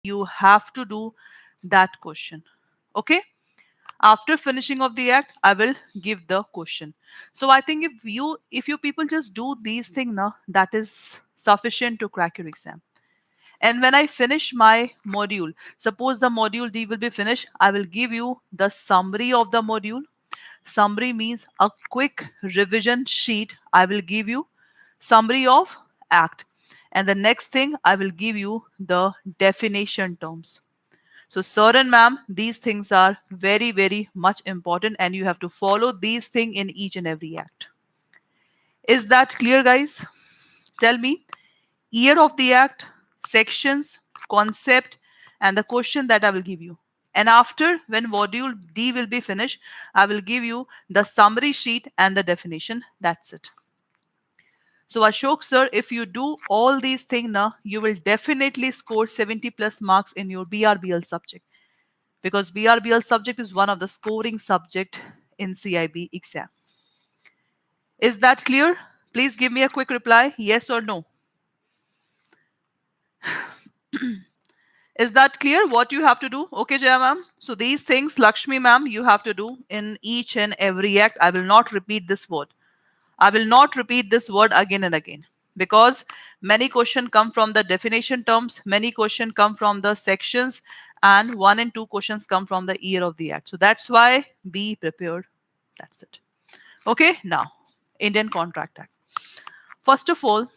You have to do that question. Okay. After finishing of the act, I will give the question. So I think if you people just do these things now, that is sufficient to crack your exam. And when I finish my module, suppose the module D will be finished, I will give you the summary of the module. Summary means a quick revision sheet. I will give you summary of act. And the next thing, I will give you the definition terms. So sir and ma'am, these things are very, very much important and you have to follow these things in each and every act. Is that clear, guys? Tell me, year of the act, sections, concept, and the question that I will give you. And after, when module D will be finished, I will give you the summary sheet and the definition. That's it. So Ashok sir, if you do all these things now, you will definitely score 70 plus marks in your BRBL subject, because BRBL subject is one of the scoring subject in CIB exam. Is that clear? Please give me a quick reply, yes or no. Is that clear what you have to do? Okay, Jaya ma'am. So these things, Lakshmi ma'am, you have to do in each and every act. I will not repeat this word. I will not repeat this word again and again, because many questions come from the definition terms, many questions come from the sections, and 1 and 2 questions come from the year of the act. So that's why be prepared. That's it. Okay, now Indian Contract Act. First of all,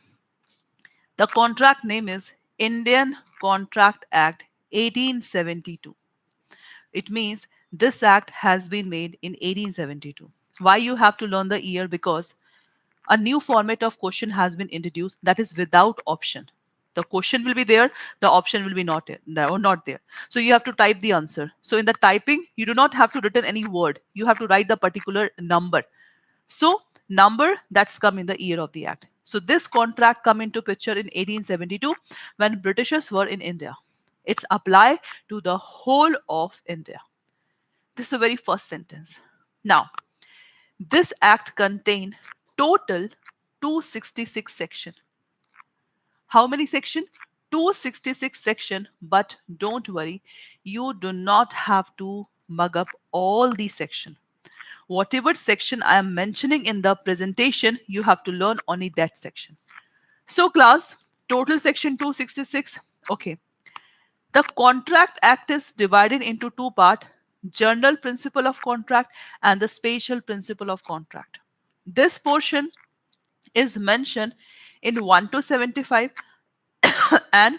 the contract name is Indian Contract Act 1872. It means this act has been made in 1872. Why you have to learn the year? Because a new format of question has been introduced, that is without option. The question will be there, the option will be not there. So you have to type the answer. So in the typing, you do not have to written any word. You have to write the particular number. So number that's come in the year of the act. So this contract come into picture in 1872 when Britishers were in India. It's apply to the whole of India. This is the very first sentence. Now, this act contained total 266 section. How many section? 266 section. But don't worry, you do not have to mug up all these section. Whatever section I am mentioning in the presentation, you have to learn only that section. So class, total section 266. Okay. The Contract Act is divided into two parts, general principle of contract and the special principle of contract. This portion is mentioned in 1 to 75 and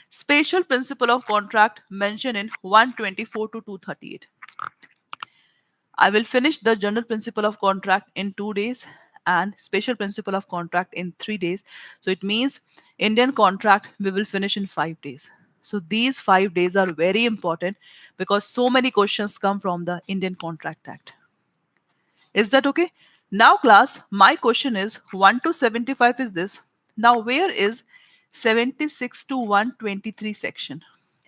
special principle of contract mentioned in 124 to 238. I will finish the general principle of contract in 2 days and special principle of contract in 3 days. So it means Indian contract we will finish in 5 days. So these 5 days are very important because so many questions come from the Indian Contract Act. Is that okay? Now class, my question is 1 to 75 is this. Now where is 76 to 123 section?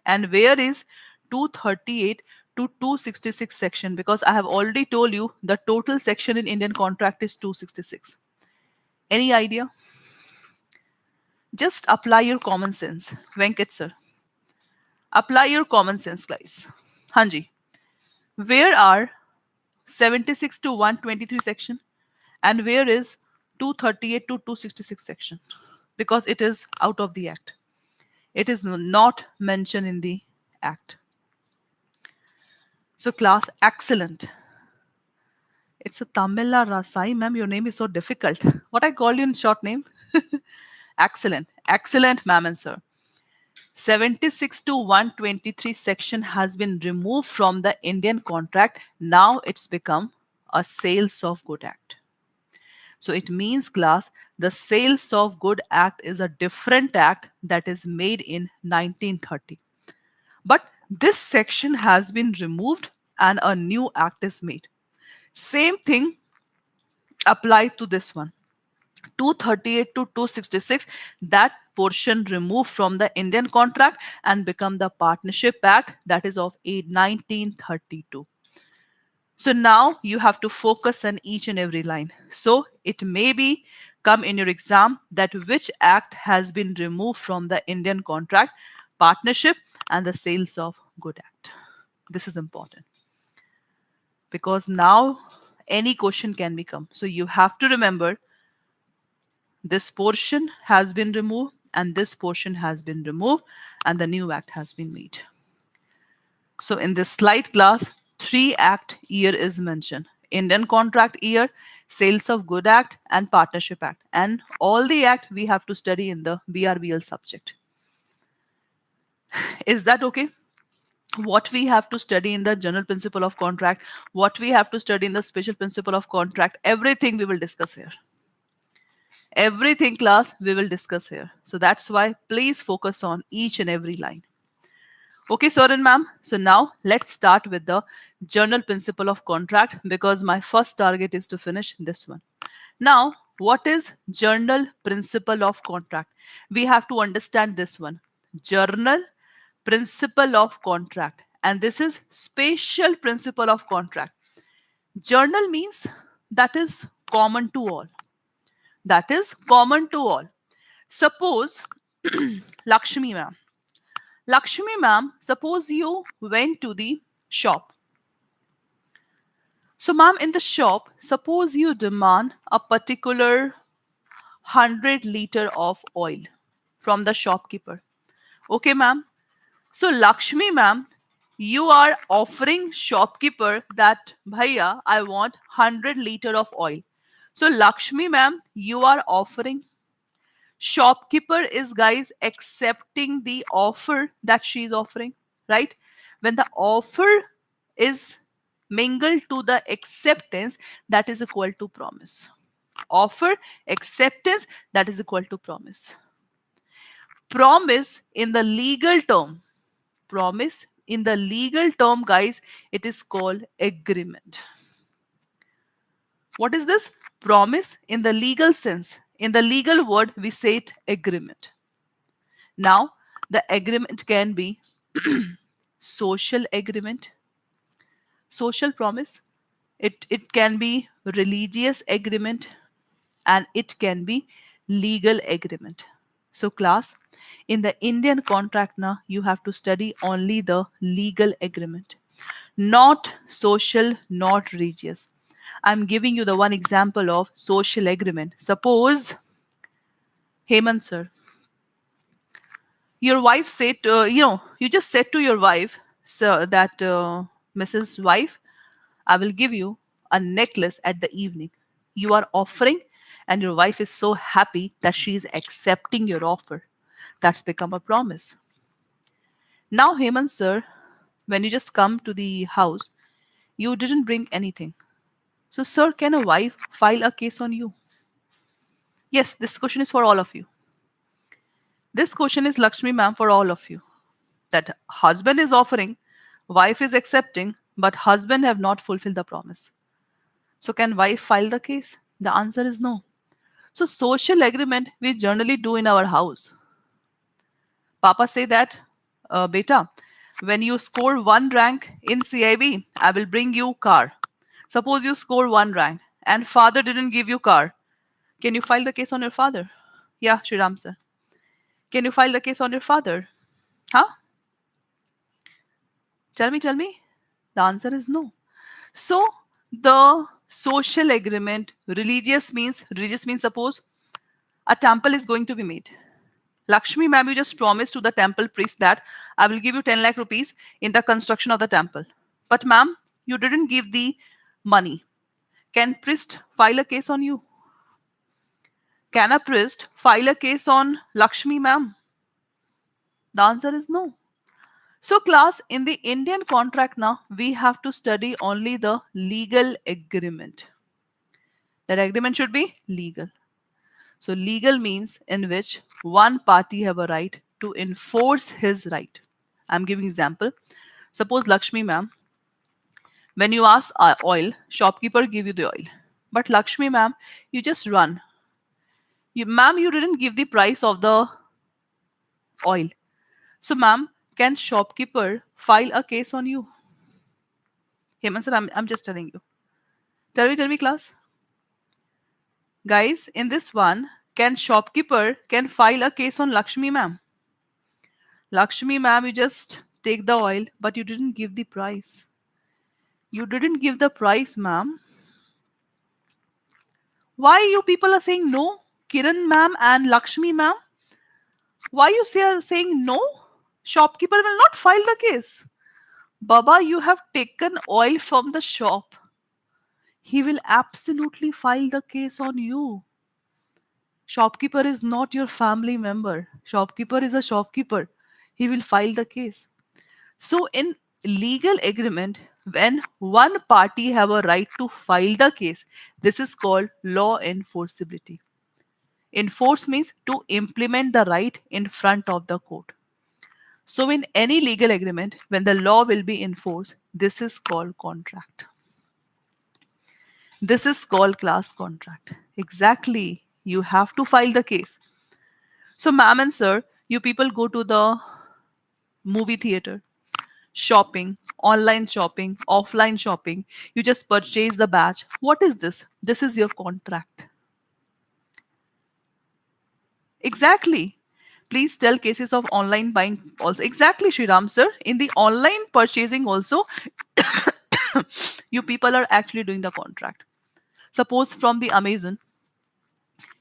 And where is 238 to 266 section? Because I have already told you the total section in Indian contract is 266. Any idea? Just apply your common sense. Venkat sir. Apply your common sense, guys. Hanji. Where are 76 to 123 section? And where is 238 to 266 section? Because it is out of the act. It is not mentioned in the act. So class, excellent. It's a Tamila Rasai, ma'am. Your name is so difficult. What I call you in short name? Excellent. Excellent, ma'am and sir. 76 to 123 section has been removed from the Indian contract. Now it's become a Sales of Good Act. So it means class, the Sales of Good Act is a different act that is made in 1930. But this section has been removed and a new act is made. Same thing applied to this one. 238 to 266, that portion removed from the Indian contract and become the Partnership Act, that is of 1932. So now you have to focus on each and every line. So it may be come in your exam that which act has been removed from the Indian contract, partnership, and the sales of good act. This is important because now any question can become. So you have to remember this portion has been removed and this portion has been removed and the new act has been made. So in this slide class, 3 act year is mentioned. Indian contract year, sales of good act and partnership act. And all the act we have to study in the BRBL subject. Is that okay? What we have to study in the general principle of contract, what we have to study in the special principle of contract, everything we will discuss here. Everything class we will discuss here. So that's why please focus on each and every line. Okay, sir and ma'am. So now let's start with the general principle of contract because my first target is to finish this one. Now, what is general principle of contract? We have to understand this one. Journal principle of contract. And this is special principle of contract. Journal means that is common to all. That is common to all. Suppose Lakshmi ma'am. Lakshmi ma'am, suppose you went to the shop. So ma'am, in the shop, suppose you demand a particular 100 liter of oil from the shopkeeper. Okay ma'am. So Lakshmi ma'am, you are offering shopkeeper that bhaiya, I want 100 liter of oil. So Lakshmi ma'am, you are offering. Shopkeeper is guys accepting the offer that she is offering, right? When the offer is mingled to the acceptance, that is equal to promise. Offer, acceptance, that is equal to promise. Promise in the legal term, promise in the legal term, guys, it is called agreement. What is this? Promise in the legal sense. In the legal word, we say it agreement. Now, the agreement can be social agreement, social promise. It can be religious agreement, and it can be legal agreement. So class, in the Indian contract now, you have to study only the legal agreement, not social, not religious. I'm giving you the one example of social agreement. Suppose, Hemant sir, your wife said, you just said to your wife, sir, that Mrs. Wife, I will give you a necklace at the evening. You are offering, and your wife is so happy that she is accepting your offer. That's become a promise. Now, Hemant sir, when you just come to the house, you didn't bring anything. So, sir, can a wife file a case on you? Yes, this question is for all of you. This question is Lakshmi ma'am for all of you. That husband is offering, wife is accepting, but husband have not fulfilled the promise. So can wife file the case? The answer is no. So social agreement we generally do in our house. Papa say that, beta, when you score 1 rank in CAIIB, I will bring you car. Suppose you score 1 rank and father didn't give you car. Can you file the case on your father? Yeah, Shriram sir. Can you file the case on your father? Huh? Tell me. The answer is no. So the social agreement, religious means suppose a temple is going to be made. Lakshmi ma'am, you just promised to the temple priest that I will give you 10 lakh rupees in the construction of the temple. But ma'am, you didn't give the money. Can priest file a case on you? Can a priest file a case on Lakshmi ma'am? The answer is no. So class, in the Indian contract now, we have to study only the legal agreement. That agreement should be legal. So legal means in which one party have a right to enforce his right. I'm giving example. Suppose Lakshmi ma'am, when you ask oil, shopkeeper give you the oil. But Lakshmi ma'am, you just run. Ma'am, you didn't give the price of the oil. So ma'am, can shopkeeper file a case on you? Hemant sir, I'm just telling you. Tell me class. Guys, in this one, can shopkeeper can file a case on Lakshmi ma'am? Lakshmi ma'am, you just take the oil, but you didn't give the price. You didn't give the price, ma'am. Why you people are saying no? Kiran ma'am and Lakshmi ma'am, why you are saying no? Shopkeeper will not file the case. Baba, you have taken oil from the shop. He will absolutely file the case on you. Shopkeeper is not your family member. Shopkeeper is a shopkeeper. He will file the case. So in legal agreement, when one party have a right to file the case, this is called law enforceability. Enforce means to implement the right in front of the court. So in any legal agreement, when the law will be enforced, this is called contract. This is called class contract. Exactly. You have to file the case. So, ma'am and sir, you people go to the movie theater, shopping, online shopping, offline shopping. You just purchase the badge. What is this? This is your contract. Exactly. Please tell cases of online buying also. Exactly, Shriram sir. In the online purchasing also, you people are actually doing the contract. Suppose from the Amazon,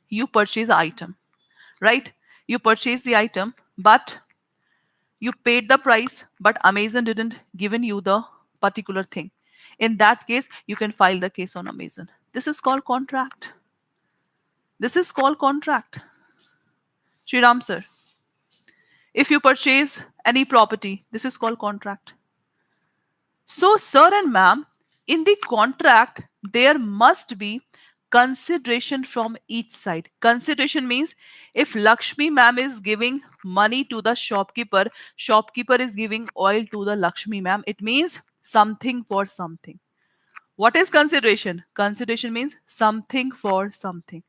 you purchase an item, right? You purchase the item, but you paid the price, but Amazon didn't given you the particular thing. In that case, you can file the case on Amazon. This is called contract. This is called contract. Sriram sir, if you purchase any property, this is called contract. So, sir and ma'am, in the contract, there must be consideration from each side. Consideration means if Lakshmi ma'am is giving money to the shopkeeper, shopkeeper is giving oil to the Lakshmi ma'am, it means something for something. What is consideration? Consideration means something for something.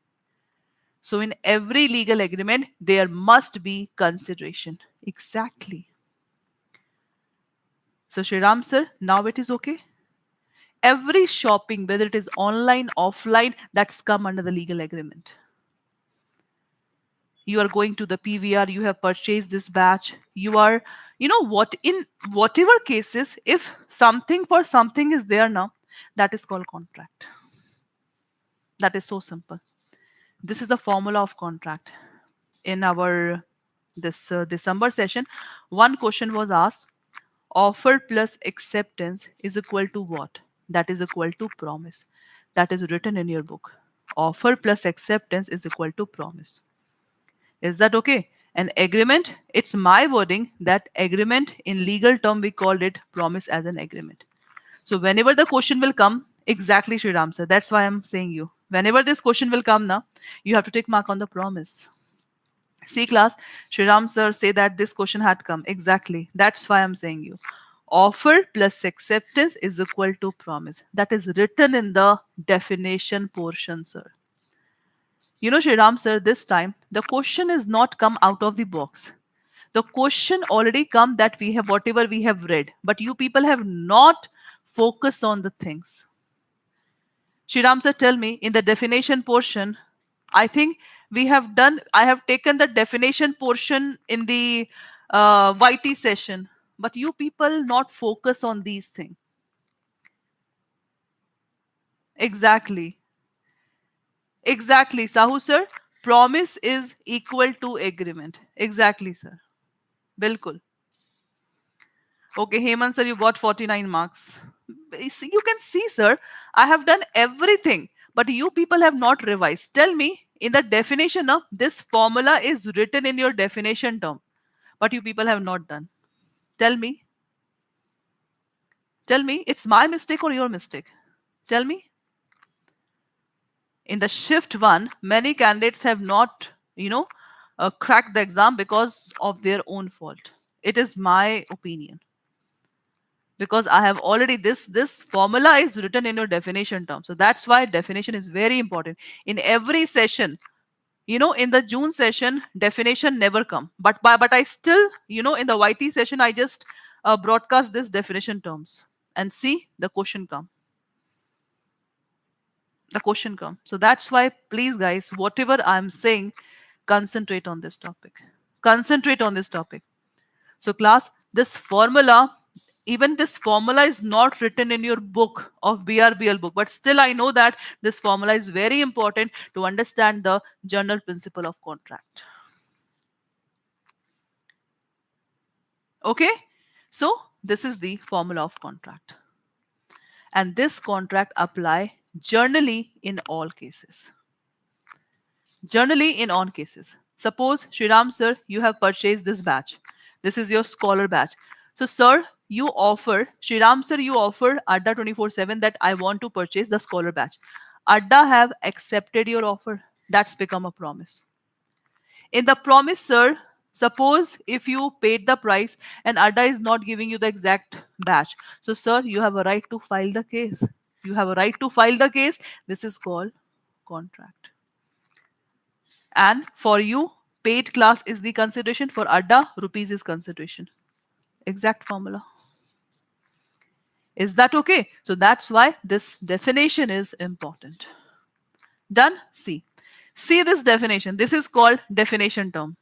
So, in every legal agreement, there must be consideration. Exactly. So, Shriram sir, now it is okay? Every shopping, whether it is online, offline, that's come under the legal agreement. You are going to the PVR, you have purchased this batch, you are, you know what, in whatever cases, if something for something is there now, that is called contract. That is so simple. This is the formula of contract. In our this December session, one question was asked, offer plus acceptance is equal to what? That is equal to promise. That is written in your book. Offer plus acceptance is equal to promise. Is that okay? An agreement, it's my wording that agreement in legal term we called it promise as an agreement. So whenever the question will come, exactly Sriram sir, that's why I'm saying you. Whenever this question will come now, you have to take mark on the promise. See class, Sriram sir say that this question had come. Exactly. That's why I'm saying you. Offer plus acceptance is equal to promise. That is written in the definition portion, sir. You know, Sriram sir, this time the question is not come out of the box. The question already come that we have whatever we have read, but you people have not focused on the things. Sriram sir, tell me in the definition portion, I think we have done, I have taken the definition portion in the YT session, but you people not focus on these things. Exactly. Exactly, Sahu sir. Promise is equal to agreement. Exactly, sir. Bilkul. Okay, Hemant sir, you got 49 marks. You can see, sir, I have done everything, but you people have not revised. Tell me, in the definition, this formula is written in your definition term, but you people have not done. Tell me. Tell me, it's my mistake or your mistake? Tell me. In the shift one, many candidates have not, cracked the exam because of their own fault. It is my opinion. Because I have already this formula is written in your definition term. So that's why definition is very important. In every session, in the June session, definition never come. But I still, in the YT session, I just broadcast this definition terms and see the question come. The question come. So that's why, please, guys, whatever I'm saying, concentrate on this topic. Concentrate on this topic. So class, this formula, even this formula is not written in your book of BRBL book, but still I know that this formula is very important to understand the general principle of contract. Okay, so this is the formula of contract, and this contract apply generally in all cases. Generally in all cases. Suppose, Shriram sir, you have purchased this batch. This is your scholar batch. So sir, you offer, Shriram sir, you offer Adda 24/7 that I want to purchase the scholar batch. Adda have accepted your offer. That's become a promise. In the promise, sir, suppose if you paid the price and Adda is not giving you the exact batch. So sir, you have a right to file the case. You have a right to file the case. This is called contract. And for you, paid class is the consideration. For Adda, rupees is consideration. Exact formula. Is that okay? So that's why this definition is important. Done? See. See this definition. This is called definition term.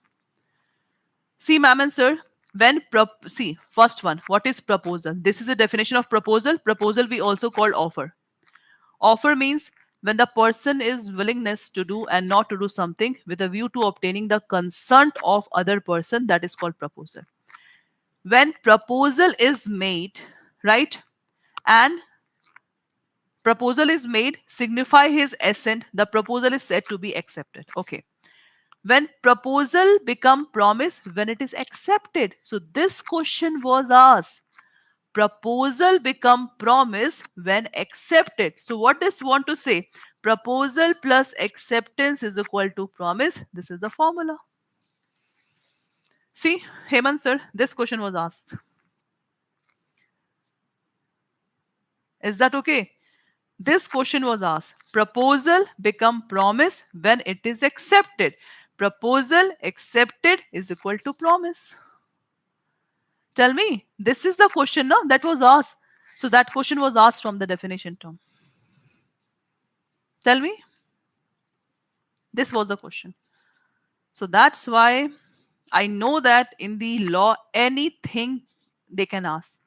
See, ma'am and sir, when see, first one, what is proposal? This is a definition of proposal. Proposal we also call offer. Offer means when the person is willingness to do and not to do something with a view to obtaining the consent of other person, that is called proposal. When proposal is made, right, and proposal is made, signify his assent, the proposal is said to be accepted. Okay. When proposal become promise, when it is accepted. So this question was asked. Proposal become promise when accepted. So what does want to say? Proposal plus acceptance is equal to promise. This is the formula. See, Hemant sir, this question was asked. Is that okay? This question was asked. Proposal become promise when it is accepted. Proposal accepted is equal to promise. Tell me, this is the question no, that was asked. So that question was asked from the definition term. Tell me. This was the question. So that's why I know that in the law, anything they can ask.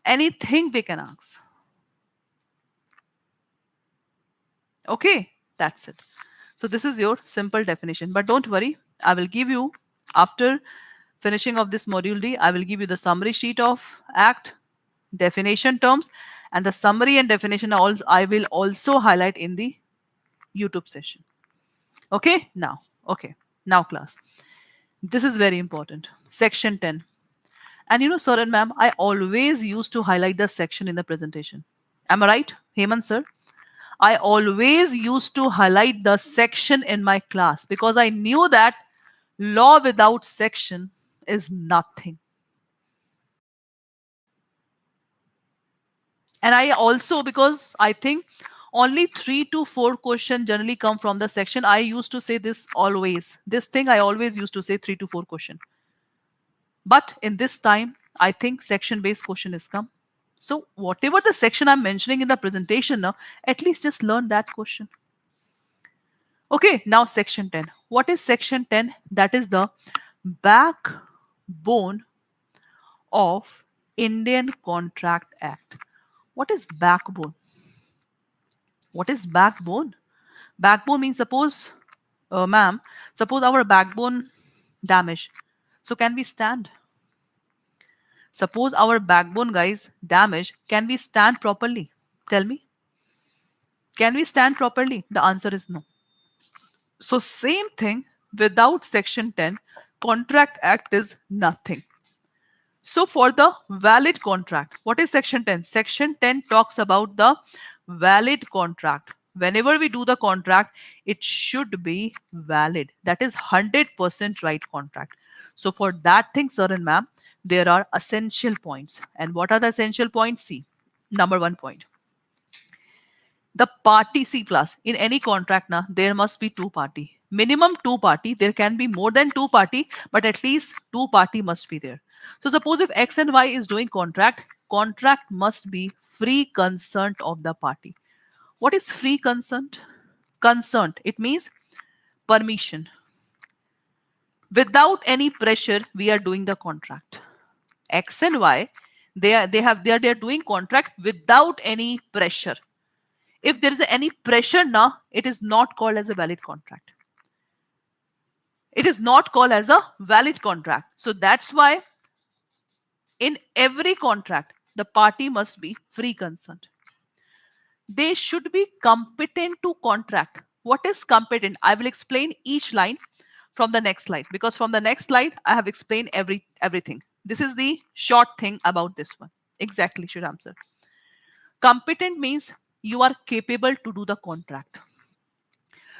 Anything they can ask. Okay, that's it. So this is your simple definition. But don't worry, I will give you, after finishing of this module D, I will give you the summary sheet of Act, definition terms, and the summary and definition I will also highlight in the YouTube session. Okay, now class. This is very important. Section 10. And you know, sir and ma'am, I always used to highlight the section in the presentation. Am I right, Hemant sir? I always used to highlight the section in my class because I knew that law without section is nothing. And I also, because I think only 3 to 4 questions generally come from the section, I used to say this always. This thing I always used to say 3 to 4 questions. But in this time, I think section-based question is come. So whatever the section I'm mentioning in the presentation now, at least just learn that question. Okay, now section 10. What is section 10? That is the backbone of Indian Contract Act. What is backbone? What is backbone? Backbone means suppose, ma'am, suppose our backbone damaged. So can we stand? Suppose our backbone, guys, damaged. Can we stand properly? Tell me. Can we stand properly? The answer is no. So same thing, without section 10, Contract Act is nothing. So for the valid contract, what is section 10? Section 10 talks about the valid contract. Whenever we do the contract, it should be valid. That is 100% right contract. So for that thing, sir and ma'am, there are essential points. And what are the essential points? See, number 1 point. The party, C class, in any contract now, there must be 2 party. Minimum 2 party. There can be more than 2 party, but at least 2 party must be there. So suppose if X and Y is doing contract, contract must be free consent of the party. What is free consent? Consent, it means permission. Without any pressure, we are doing the contract. X and Y, they are doing contract without any pressure. If there is any pressure now, it is not called as a valid contract. It is not called as a valid contract. So that's why in every contract, the party must be free consent. They should be competent to contract. What is competent? I will explain each line from the next slide, because from the next slide I have explained everything. This is the short thing about this one. Exactly, should answer. Competent means you are capable to do the contract.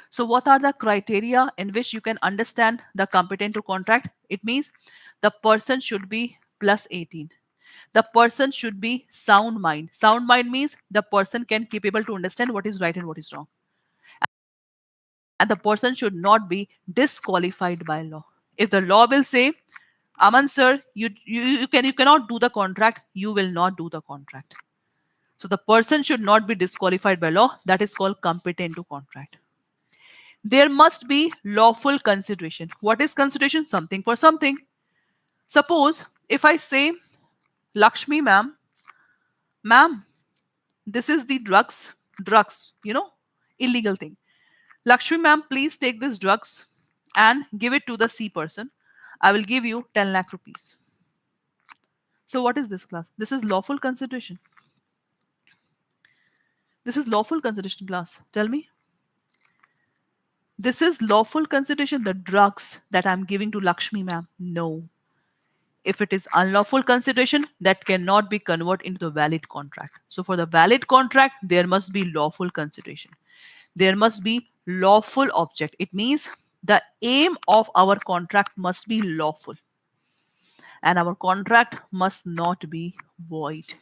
So what are the criteria in which you can understand the competent to contract? It means the person should be plus 18. The person should be sound mind. Sound mind means the person can capable to understand what is right and what is wrong. And the person should not be disqualified by law. If the law will say, Aman sir, you cannot do the contract, you will not do the contract. So the person should not be disqualified by law. That is called competent to contract. There must be lawful consideration. What is consideration? Something for something. Suppose if I say, Lakshmi ma'am, this is the drugs, illegal thing. Lakshmi ma'am, please take this drugs and give it to the C person. I will give you 10 lakh rupees. So what is this class? This is lawful consideration. This is lawful consideration class. Tell me. This is lawful consideration, the drugs that I'm giving to Lakshmi ma'am. No. If it is unlawful consideration, that cannot be converted into the valid contract. So for the valid contract, there must be lawful consideration. There must be lawful object. It means the aim of our contract must be lawful. And our contract must not be void.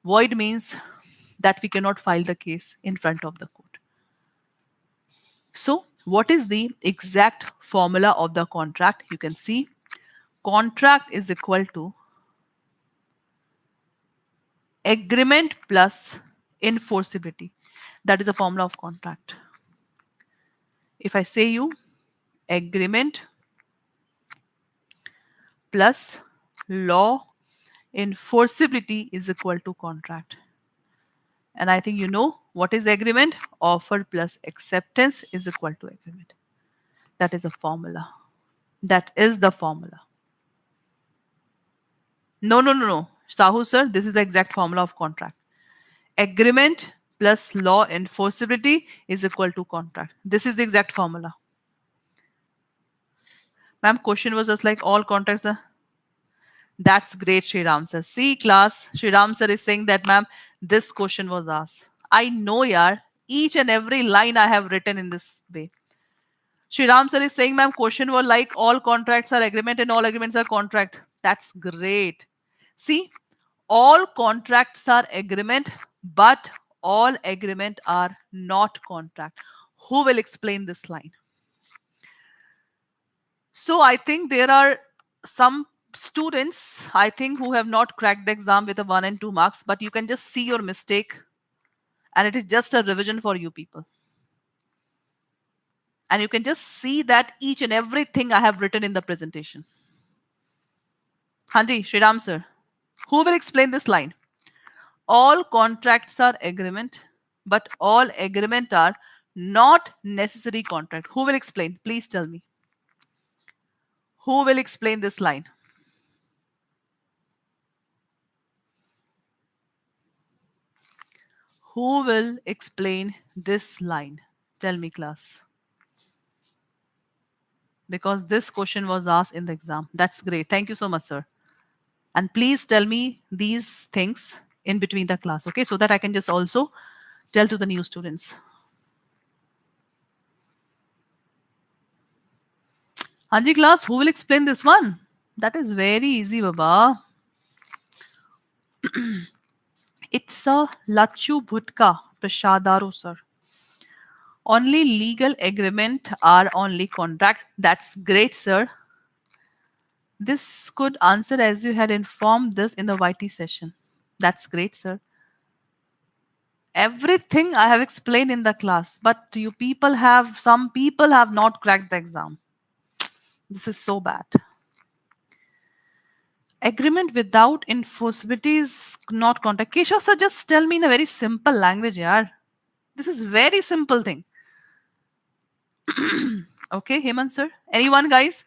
Void means that we cannot file the case in front of the court. So what is the exact formula of the contract? You can see contract is equal to agreement plus enforceability. That is a formula of contract. If I say you agreement plus law enforceability is equal to contract. And I think you know what is agreement? Offer plus acceptance is equal to agreement. That is a formula. That is the formula. No. Sahu sir, this is the exact formula of contract. Agreement plus law enforceability is equal to contract. This is the exact formula. Ma'am, question was just like all contracts are. That's great, Shriram sir. See, class, Shriram sir is saying that, ma'am, this question was asked. I know, yaar. Each and every line I have written in this way. Shriram sir is saying, ma'am, question was like all contracts are agreement and all agreements are contract. That's great. See, all contracts are agreement, but all agreement are not contract. Who will explain this line? So I think there are some students, I think, who have not cracked the exam with a 1 and 2 marks, but you can just see your mistake and it is just a revision for you people. And you can just see that each and everything I have written in the presentation. Hanji, Shriram sir, who will explain this line? All contracts are agreement, but all agreement are not necessary contract. Who will explain? Please tell me. Who will explain this line? Who will explain this line? Tell me, class. Because this question was asked in the exam. That's great. Thank you so much, sir. And please tell me these things in between the class, okay? So that I can just also tell to the new students. Hanji class, who will explain this one? That is very easy, Baba. It's a Lachu Bhutka Prashadaru, sir. Only legal agreement are only contract. That's great, sir. This could answer as you had informed this in the YT session. That's great, sir. Everything I have explained in the class, but some people have not cracked the exam. This is so bad. Agreement without enforceability is not contract. Keshav sir, just tell me in a very simple language, yaar. This is very simple thing. Okay, Hemant sir. Anyone, guys?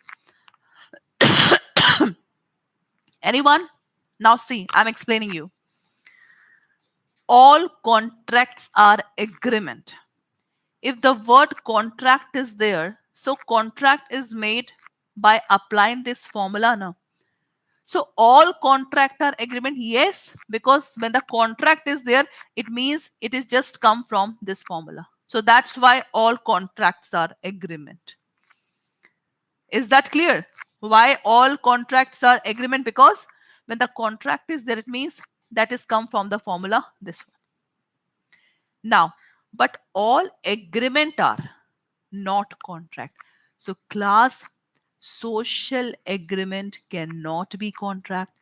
Anyone? Now see, I'm explaining you. All contracts are agreement. If the word contract is there, so contract is made by applying this formula now. So all contract are agreement, yes, because when the contract is there, it means it is just come from this formula. So that's why all contracts are agreement. Is that clear? Why all contracts are agreement? Because when the contract is there, it means that is come from the formula this one. Now, but all agreement are not contract. So class, social agreement cannot be contract.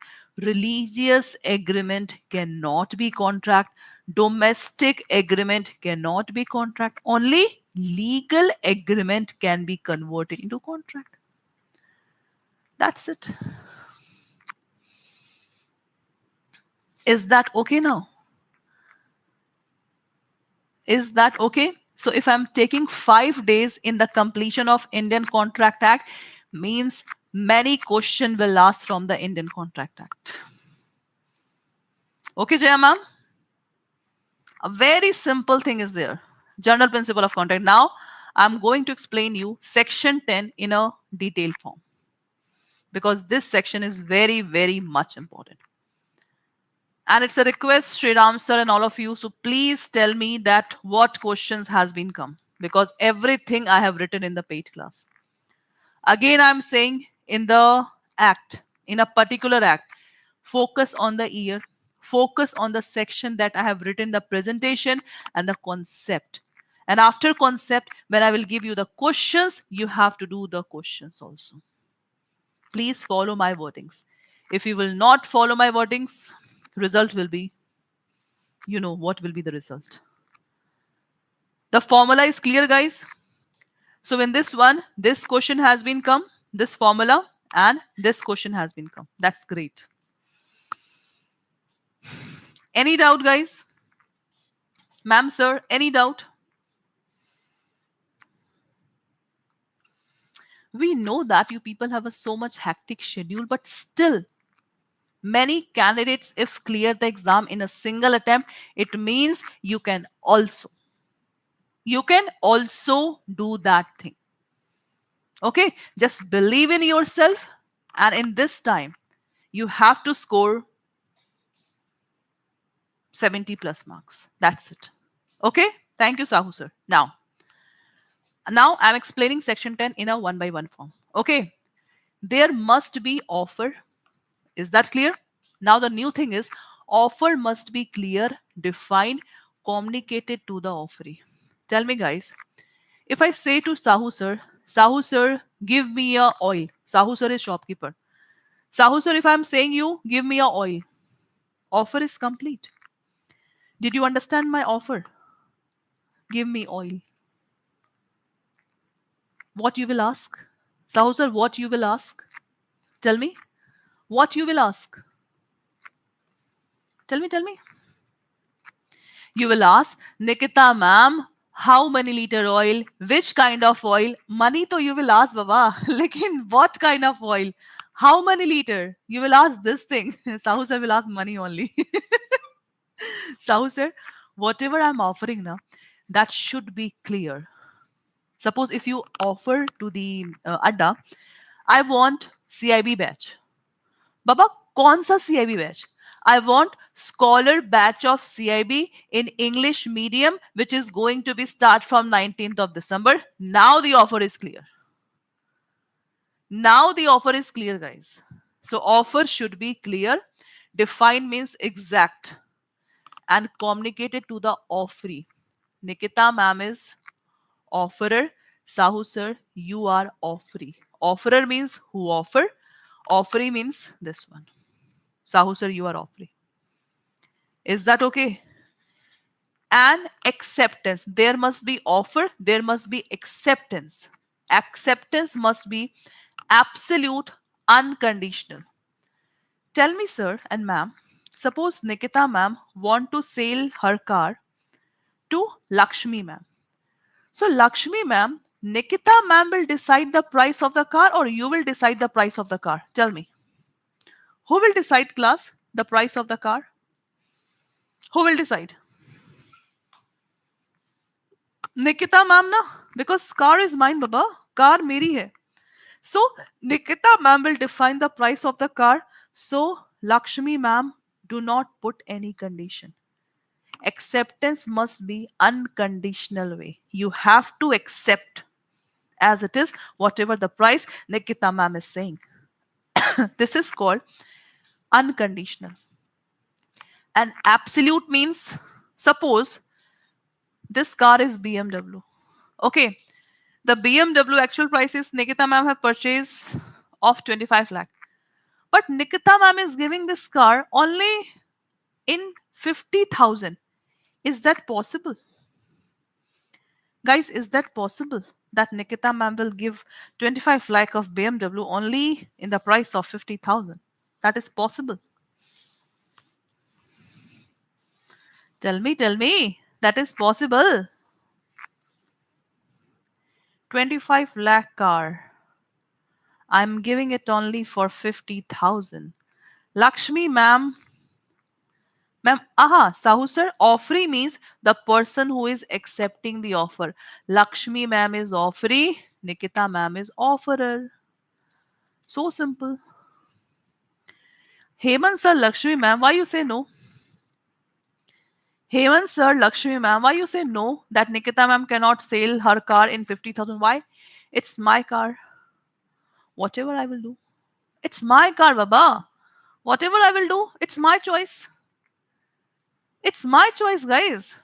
Religious agreement cannot be contract. Domestic agreement cannot be contract. Only legal agreement can be converted into contract. That's it. Is that okay now? Is that okay? So if I'm taking 5 days in the completion of Indian Contract Act, means many questions will ask from the Indian Contract Act. Okay, Jaya ma'am? A very simple thing is there. General principle of contract. Now, I'm going to explain you section 10 in a detailed form. Because this section is very, very much important. And it's a request, Sriram sir and all of you. So please tell me that what questions has been come. Because everything I have written in the paid class. Again, I'm saying in the act, in a particular act, focus on the year, focus on the section that I have written the presentation and the concept. And after concept, when I will give you the questions, you have to do the questions also. Please follow my wordings. If you will not follow my wordings, result will be, you know what will be the result. The formula is clear, guys. So in this one, this question has been come, this formula, and this question has been come. That's great. Any doubt, guys? Ma'am, sir, any doubt? We know that you people have a so much hectic schedule, but still, many candidates, if clear the exam in a single attempt, it means you can also do that thing. Okay, just believe in yourself, and in this time, you have to score 70 plus marks. That's it. Okay, thank you, Sahu sir. Now I'm explaining section 10 in a 1-by-1 form. Okay, there must be offer. Is that clear? Now the new thing is offer must be clear, defined, communicated to the offeree. Tell me, guys, if I say to Sahu sir, give me a oil. Sahu sir is shopkeeper. Sahu sir, if I'm saying you, give me a oil. Offer is complete. Did you understand my offer? Give me oil. What you will ask? Sahu sir, what you will ask? Tell me. What you will ask? Tell me. You will ask, Nikita ma'am, how many liter oil? Which kind of oil? Money to you will ask, Baba. Lekin what kind of oil? How many liter? You will ask this thing. Sahu sir will ask money only. Sahu sir, whatever I'm offering now, that should be clear. Suppose if you offer to the Adda, I want CIB batch. Baba, kaun sa CIB batch? I want scholar batch of CIB in English medium, which is going to be start from 19th of December. Now the offer is clear. Now the offer is clear, guys. So offer should be clear. Define means exact and communicated to the offeree. Nikita ma'am is offerer. Sahu sir, you are offeree. Offerer means who offer. Offeree means this one. Sahu sir, you are offeree. Is that okay? And acceptance. There must be offer. There must be acceptance. Acceptance must be absolute, unconditional. Tell me, sir and ma'am, suppose Nikita ma'am want to sell her car to Lakshmi ma'am. So Lakshmi ma'am, Nikita ma'am will decide the price of the car or you will decide the price of the car? Tell me. Who will decide, class, the price of the car? Who will decide? Nikita ma'am na, because car is mine, baba. Car meri hai. So Nikita ma'am will define the price of the car. So Lakshmi ma'am, do not put any condition. Acceptance must be unconditional way. You have to accept as it is whatever the price Nikita ma'am is saying. This is called unconditional. And absolute means, suppose this car is BMW. Okay, the BMW actual price is Nikita ma'am have purchased of 25 lakh. But Nikita ma'am is giving this car only in 50,000. Is that possible? Guys, is that possible? That Nikita ma'am will give 25 lakh of BMW only in the price of 50,000. That is possible. Tell me, that is possible. 25 lakh car. I'm giving it only for 50,000. Lakshmi ma'am, Sahu sir, offering means the person who is accepting the offer. Lakshmi ma'am is offering, Nikita ma'am is offerer. So simple. Hemant sir, Lakshmi ma'am, why you say no? Hemant sir, Lakshmi ma'am, why you say no that Nikita ma'am cannot sell her car in 50,000? Why? It's my car. Whatever I will do. It's my car, baba. Whatever I will do, it's my choice. It's my choice, guys.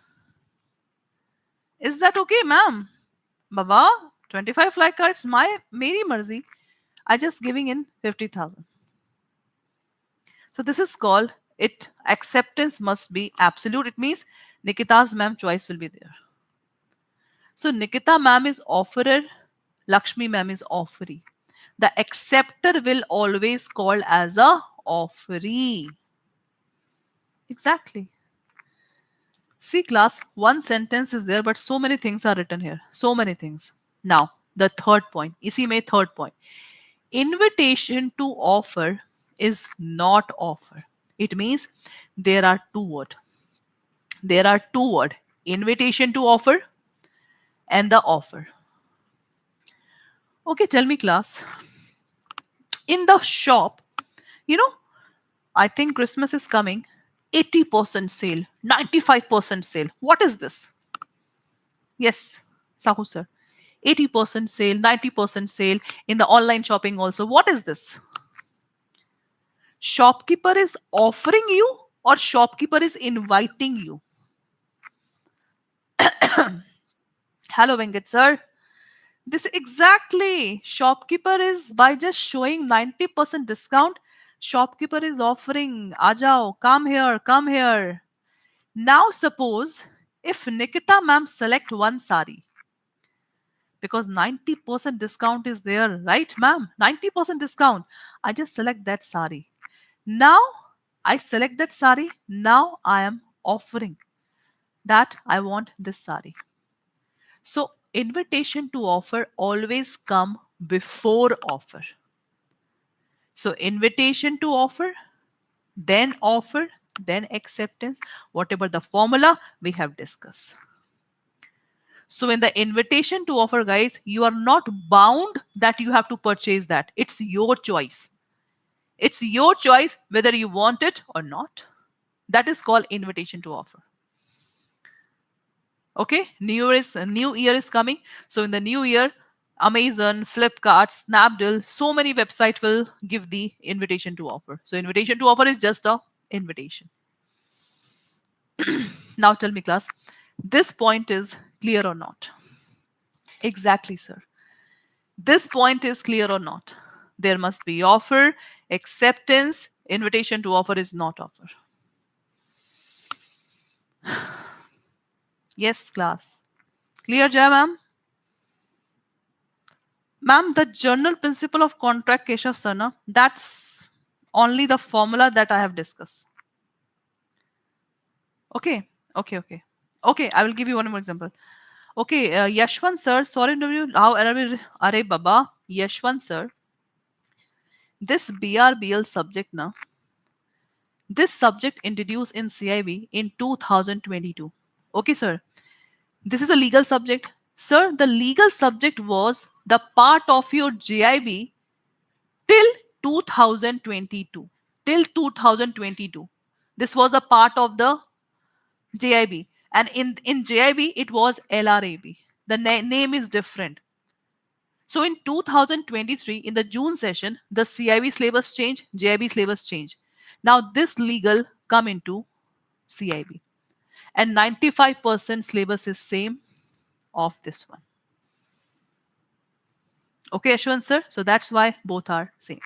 Is that okay, ma'am? Baba, 25 lakh car, it's my meri marzi. I just giving in 50,000. So this is called it. Acceptance must be absolute. It means Nikita's ma'am choice will be there. So Nikita ma'am is offerer, Lakshmi ma'am is offeree. The acceptor will always call as a offeree. Exactly. See, class, one sentence is there, but so many things are written here. So many things. Now, the third point. Isi mein third point. Invitation to offer is not offer. It means there are two words. There are two words. Invitation to offer and the offer. Okay, tell me, class. In the shop, I think Christmas is coming. 80% sale, 95% sale. What is this? Yes, Sahu sir. 80% sale, 90% sale in the online shopping also. What is this? Shopkeeper is offering you or shopkeeper is inviting you? Hello, Venkat sir. This exactly. Shopkeeper is by just showing 90% discount. Shopkeeper is offering, Ajao, come here, come here. Now suppose if Nikita ma'am select one sari, because 90% discount is there, right ma'am? 90% discount. I just select that sari. Now I select that sari. Now I am offering that I want this sari. So invitation to offer always come before offer. So invitation to offer, then acceptance, whatever the formula we have discussed. So in the invitation to offer, guys, you are not bound that you have to purchase that. It's your choice. It's your choice whether you want it or not. That is called invitation to offer. Okay, new year is coming. So in the new year, Amazon, Flipkart, Snapdeal, so many websites will give the invitation to offer. So invitation to offer is just a invitation. Now tell me, class, this point is clear or not? Exactly, sir. This point is clear or not? There must be offer, acceptance, invitation to offer is not offer. Yes, class. Clear, Jai ma'am? Ma'am, the general principle of contract, Keshav Sarna, that's only the formula that I have discussed. Okay, okay, okay. Okay, I will give you one more example. Okay, Yashwant sir, sorry to you. How are Baba? Yashwant sir, this BRBL subject now. This subject introduced in CIB in 2022. Okay, sir. This is a legal subject. Sir, the legal subject was the part of your JIB till 2022. Till 2022. This was a part of the JIB. And in JIB, it was LRAB. The name is different. So in 2023, in the June session, the CIB syllabus changed, JIB syllabus changed. Now this legal come into CIB. And 95% syllabus is same of this one. Okay, Yashwant sir? So that's why both are same.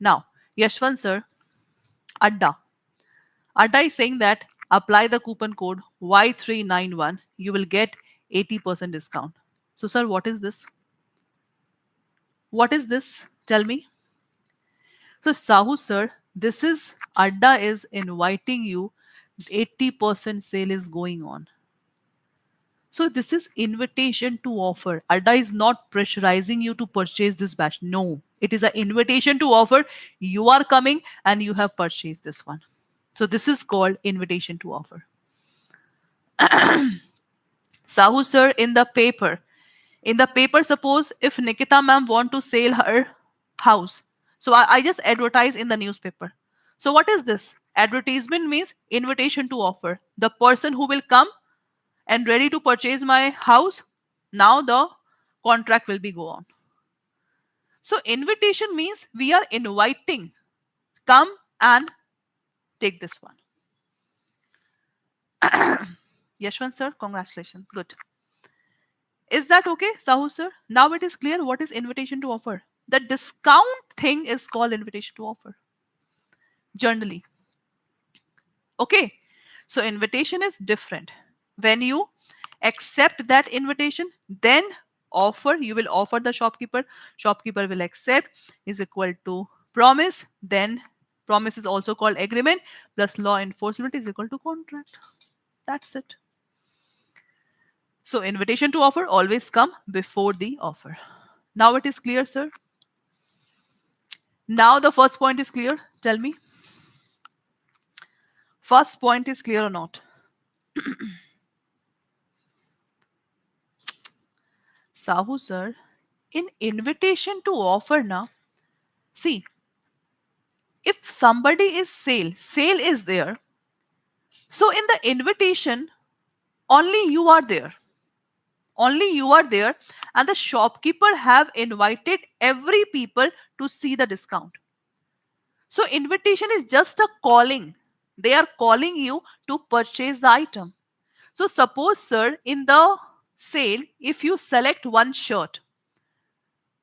Now, Yashwant sir, Adda. Adda is saying that apply the coupon code Y391, you will get 80% discount. So sir, what is this? What is this? Tell me. So Sahu sir, this is Adda is inviting you. 80% sale is going on. So this is invitation to offer. Adda is not pressurizing you to purchase this batch. No, it is an invitation to offer. You are coming and you have purchased this one. So this is called invitation to offer. Sahu sir, in the paper, suppose if Nikita ma'am want to sell her house, so I just advertise in the newspaper. So what is this? Advertisement means invitation to offer. The person who will come and ready to purchase my house, now the contract will be go on. So invitation means we are inviting, come and take this one. Yashwant sir, congratulations. Good. Is that okay, Sahu sir? Now it is clear what is invitation to offer. The discount thing is called invitation to offer. Generally. Okay. So invitation is different. When you accept that invitation, then offer, you will offer the shopkeeper. Shopkeeper will accept is equal to promise. Then promise is also called agreement plus law enforcement is equal to contract. That's it. So invitation to offer always come before the offer. Now it is clear, sir? Now the first point is clear. Tell me. First point is clear or not? Sahu sir, in invitation to offer now, see, if somebody is sale is there. So in the invitation, only you are there. Only you are there and the shopkeeper have invited every people to see the discount. So invitation is just a calling. They are calling you to purchase the item. So suppose, sir, in the sale, if you select one shirt,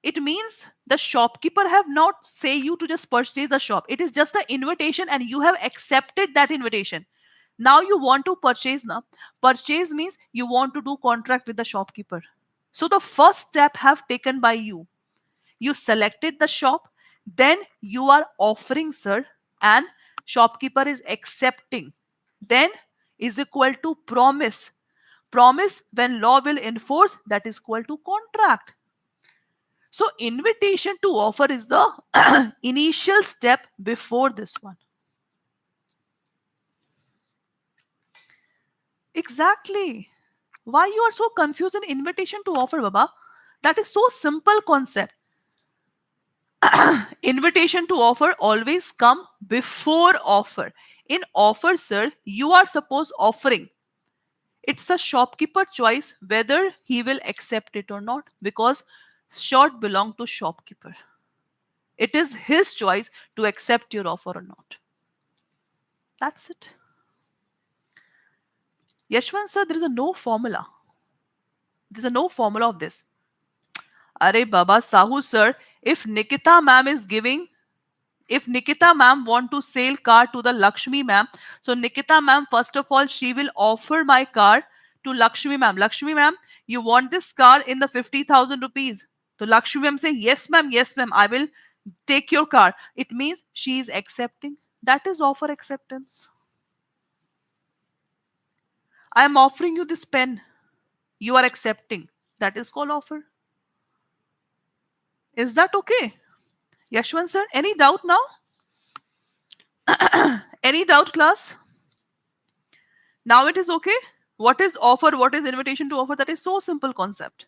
it means the shopkeeper have not say you to just purchase the shop. It is just an invitation and you have accepted that invitation. Now you want to purchase now. Purchase means you want to do contract with the shopkeeper. So the first step have taken by you. You selected the shop, then you are offering, sir, and shopkeeper is accepting. Then is equal to promise. Promise when law will enforce, that is equal to contract. So invitation to offer is the initial step before this one. Exactly. Why you are so confused in invitation to offer, Baba? That is so simple concept. Invitation to offer always come before offer. In offer, sir, you are supposed offering. It's a shopkeeper choice whether he will accept it or not, because short belong to shopkeeper. It is his choice to accept your offer or not. That's it. Yashwant sir, there is a no formula. There's a no formula of this. Are Baba Sahu sir, if Nikita ma'am is giving, if Nikita ma'am want to sell car to the Lakshmi ma'am, so Nikita ma'am, first of all, she will offer my car to Lakshmi ma'am. Lakshmi ma'am, you want this car in the 50,000 rupees. So Lakshmi ma'am say, yes ma'am, I will take your car. It means she is accepting. That is offer acceptance. I am offering you this pen. You are accepting. That is called offer. Is that okay? Yashwant sir, any doubt now? Any doubt, class? Now it is okay? What is offer? What is invitation to offer? That is so simple concept.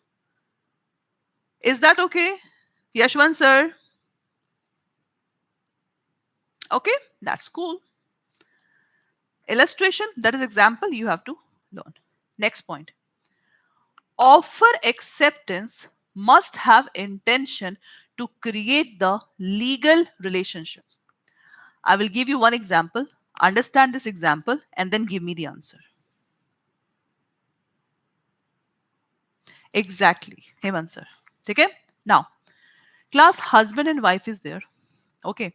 Is that okay? Yashwant sir? Okay, that's cool. Illustration, that is example you have to learn. Next point. Offer acceptance must have intention to create the legal relationship. I will give you one example. Understand this example and then give me the answer. Exactly. Hemant sir. Okay? Now, class, husband and wife is there. Okay.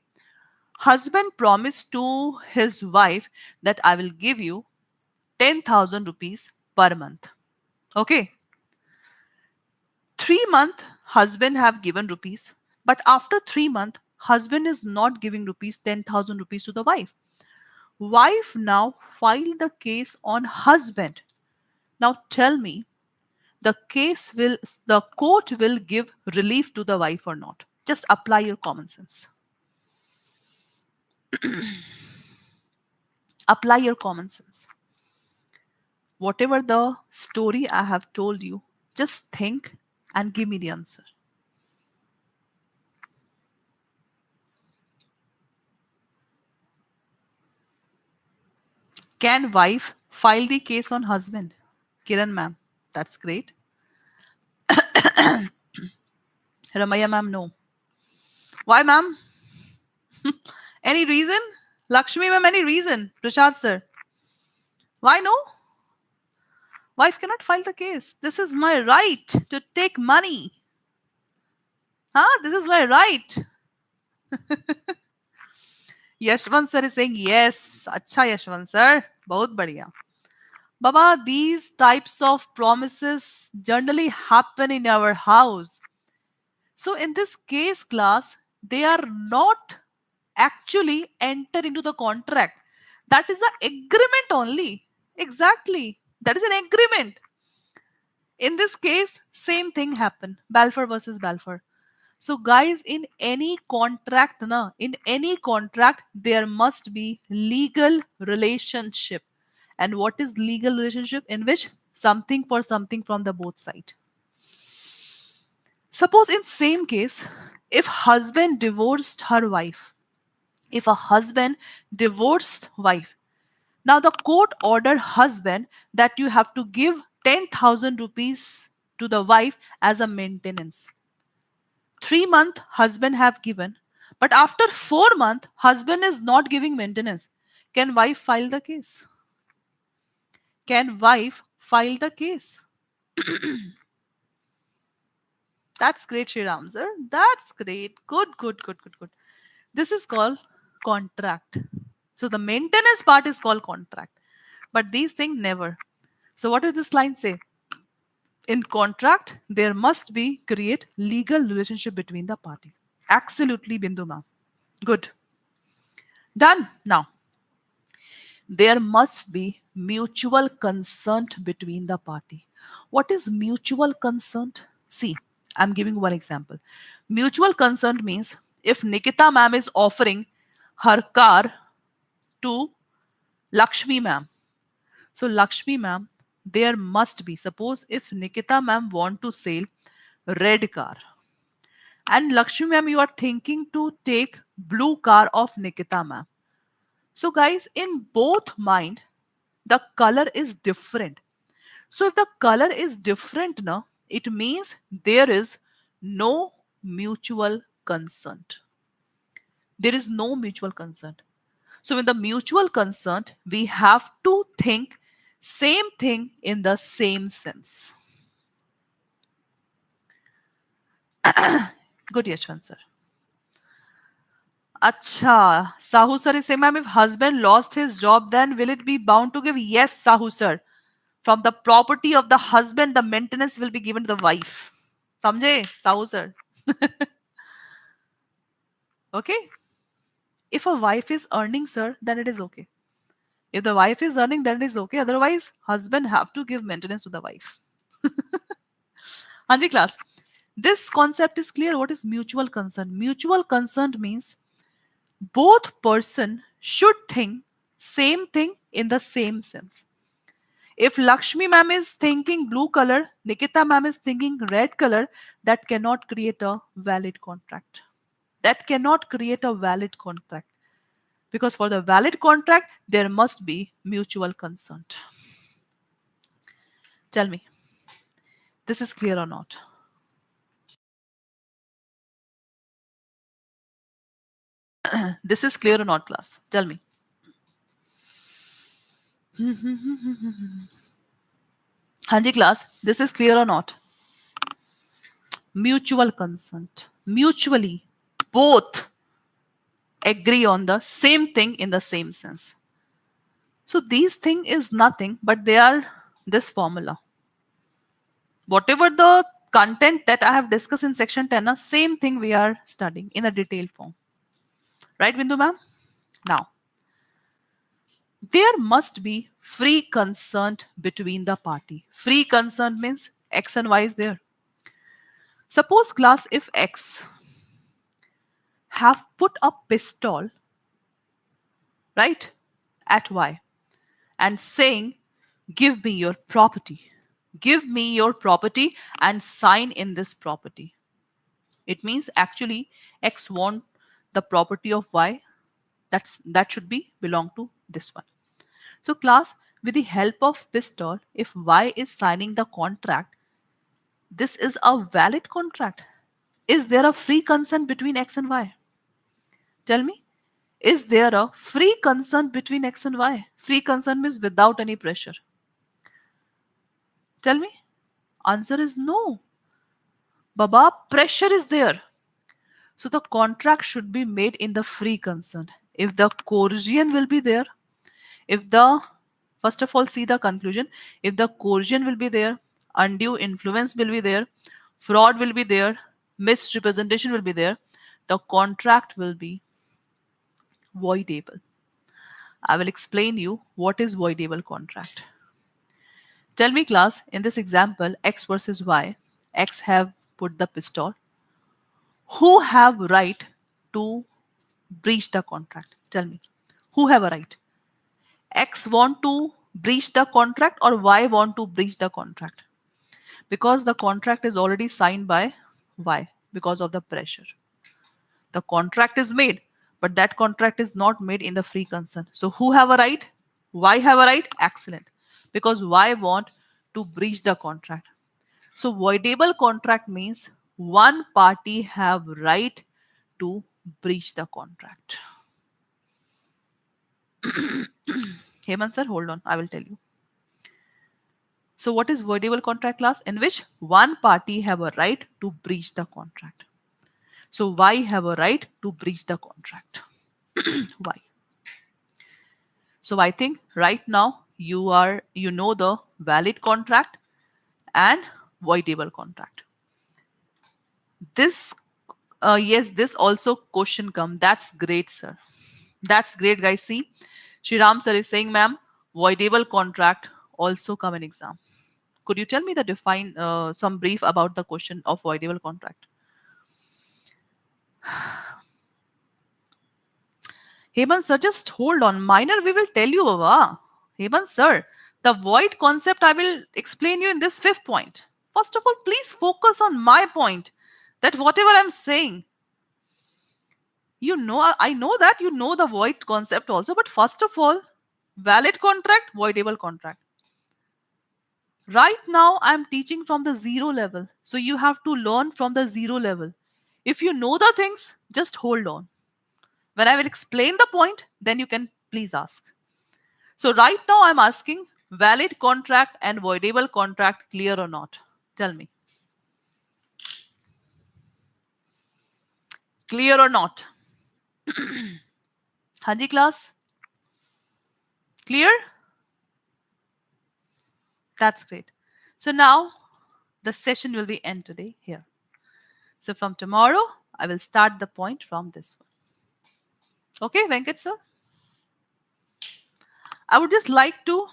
Husband promised to his wife that I will give you 10,000 rupees per month. Okay. 3 months, husband have given rupees. But after 3 months, husband is not giving rupees 10,000 rupees to the wife. Wife now filed the case on husband. Now tell me, the court will give relief to the wife or not? Just apply your common sense. Apply your common sense. Whatever the story I have told you, just think and give me the answer. Can wife file the case on husband? Kiran ma'am, that's great. Ramaya ma'am, no. Why ma'am? Any reason? Lakshmi ma'am, any reason? Prashad sir. Why no? Wife cannot file the case. This is my right to take money. This is my right. Yashwant sir is saying yes. Acha Yashwant sir. Bahut badhiya. Baba, these types of promises generally happen in our house. So in this case, class, they are not actually enter into the contract. That is the agreement only. Exactly. That is an agreement. In this case, same thing happened. Balfour versus Balfour. So guys, in any contract, there must be legal relationship. And what is legal relationship? In which something for something from the both side. Suppose in same case, if husband divorced her wife, if a husband divorced wife, now the court ordered husband that you have to give 10,000 rupees to the wife as a maintenance. 3 months husband have given, but after 4 months husband is not giving maintenance. Can wife file the case? Can wife file the case? That's great, Shriram sir. That's great. Good. This is called contract. So the maintenance part is called contract. But these things never. So what does this line say? In contract, there must be create legal relationship between the party. Absolutely, Bindu ma'am. Good. Done. Now, there must be mutual consent between the party. What is mutual consent? See, I'm giving one example. Mutual consent means if Nikita ma'am is offering her car to Lakshmi ma'am. So Lakshmi ma'am, there must be, suppose if Nikita ma'am want to sell red car and Lakshmi ma'am, you are thinking to take blue car of Nikita ma'am. So guys, in both mind, the color is different. So if the color is different now, it means there is no mutual consent. There is no mutual consent. So in the mutual consent, we have to think same thing in the same sense. Good, Yashwant sir. Acha, Sahu sir is saying, ma'am, if husband lost his job, then will it be bound to give? Yes, Sahu sir. From the property of the husband, the maintenance will be given to the wife. Samjhe, Sahu sir. Okay? If a wife is earning, sir, then it is okay. If the wife is earning, then it is okay. Otherwise, husband have to give maintenance to the wife. Hanji class. This concept is clear. What is mutual consent? Mutual consent means both person should think same thing in the same sense. If Lakshmi ma'am is thinking blue color, Nikita ma'am is thinking red color, that cannot create a valid contract. That cannot create a valid contract. Because for the valid contract, there must be mutual consent. Tell me, this is clear or not? This is clear or not, class? Tell me. Hanji class, this is clear or not? Mutual consent. Mutually, both agree on the same thing in the same sense. So these thing is nothing, but they are this formula. Whatever the content that I have discussed in section 10, same thing we are studying in a detailed form. Right, Bindu ma'am? Now, there must be free consent between the party. Free consent means X and Y is there. Suppose class, if X have put a pistol, right, at Y and saying, give me your property. Give me your property and sign in this property. It means actually X want the property of Y. That should be belong to this one. So class, with the help of pistol, if Y is signing the contract, this is a valid contract. Is there a free consent between X and Y? Tell me. Is there a free consent between X and Y? Free consent means without any pressure. Tell me. Answer is no. Baba, pressure is there. So the contract should be made in the free consent. If the coercion will be there, if the, first of all, see the conclusion. If the coercion will be there, undue influence will be there, fraud will be there, misrepresentation will be there, the contract will be voidable. I will explain you what is voidable contract. Tell me class, in this example, X versus Y, X have put the pistol. Who have right to breach the contract? Tell me. Who have a right? X want to breach the contract or Y want to breach the contract? Because the contract is already signed by Y because of the pressure. The contract is made, but that contract is not made in the free consent. So who have a right? Y have a right? Excellent. Because Y want to breach the contract. So voidable contract means one party have right to breach the contract. Hemant sir, hold on. I will tell you. So what is voidable contract class? In which one party have a right to breach the contract. So Y have a right to breach the contract. Why? So I think right now you know the valid contract and voidable contract. This yes, this also question come. That's great, sir. That's great, guys. See, Shriram sir is saying, ma'am, voidable contract also come in exam. Could you tell me the define some brief about the question of voidable contract? Hemant sir, just hold on. Minor, we will tell you, Baba. Hemant sir, the void concept I will explain you in this 5th point. First of all, please focus on my point. That whatever I'm saying, you know, I know that you know the void concept also, but first of all, valid contract, voidable contract. Right now, I'm teaching from the 0 level. So you have to learn from the 0 level. If you know the things, just hold on. When I will explain the point, then you can please ask. So right now I'm asking, valid contract and voidable contract clear or not? Tell me. Clear or not? Hanji class? Clear? That's great. So now the session will be end today here. So from tomorrow, I will start the point from this one. Okay, Venkat sir? I would just like to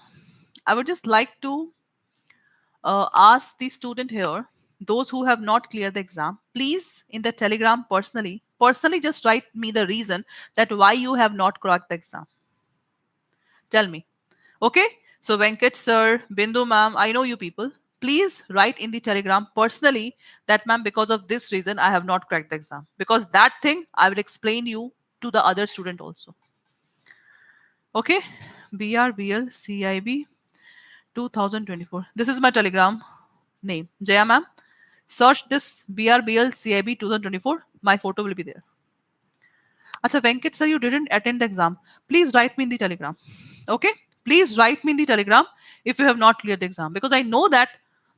ask the student here, those who have not cleared the exam, please in the telegram personally just write me the reason that why you have not cracked the exam. Tell me. Okay, so Venkat sir, Bindu ma'am, I know you people. Please write in the telegram personally that ma'am, because of this reason I have not cracked the exam, because that thing I will explain you to the other student also. Okay, BRBL CIB 2024. This is my telegram name, Jaya ma'am. Search this BRBL CIB 2024. My photo will be there. Acha, Venkat sir, you didn't attend the exam. Please write me in the telegram. Okay? Please write me in the telegram if you have not cleared the exam, because I know that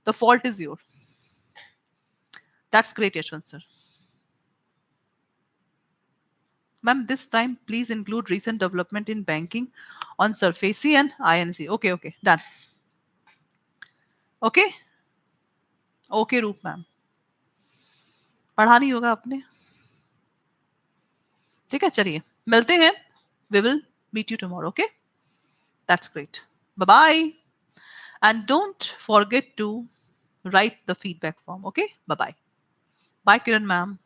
the fault is yours. That's great, Yashwant sir. Ma'am, this time please include recent development in banking on Surface and INC. Okay, okay, done. Okay? Okay, Roop ma'am. पढ़ा नहीं होगा आपने? ठीक है, चलिए मिलते हैं. We will meet you tomorrow. Okay? That's great. Bye bye. And don't forget to write the feedback form. Okay? Bye bye. Bye, Kiran ma'am.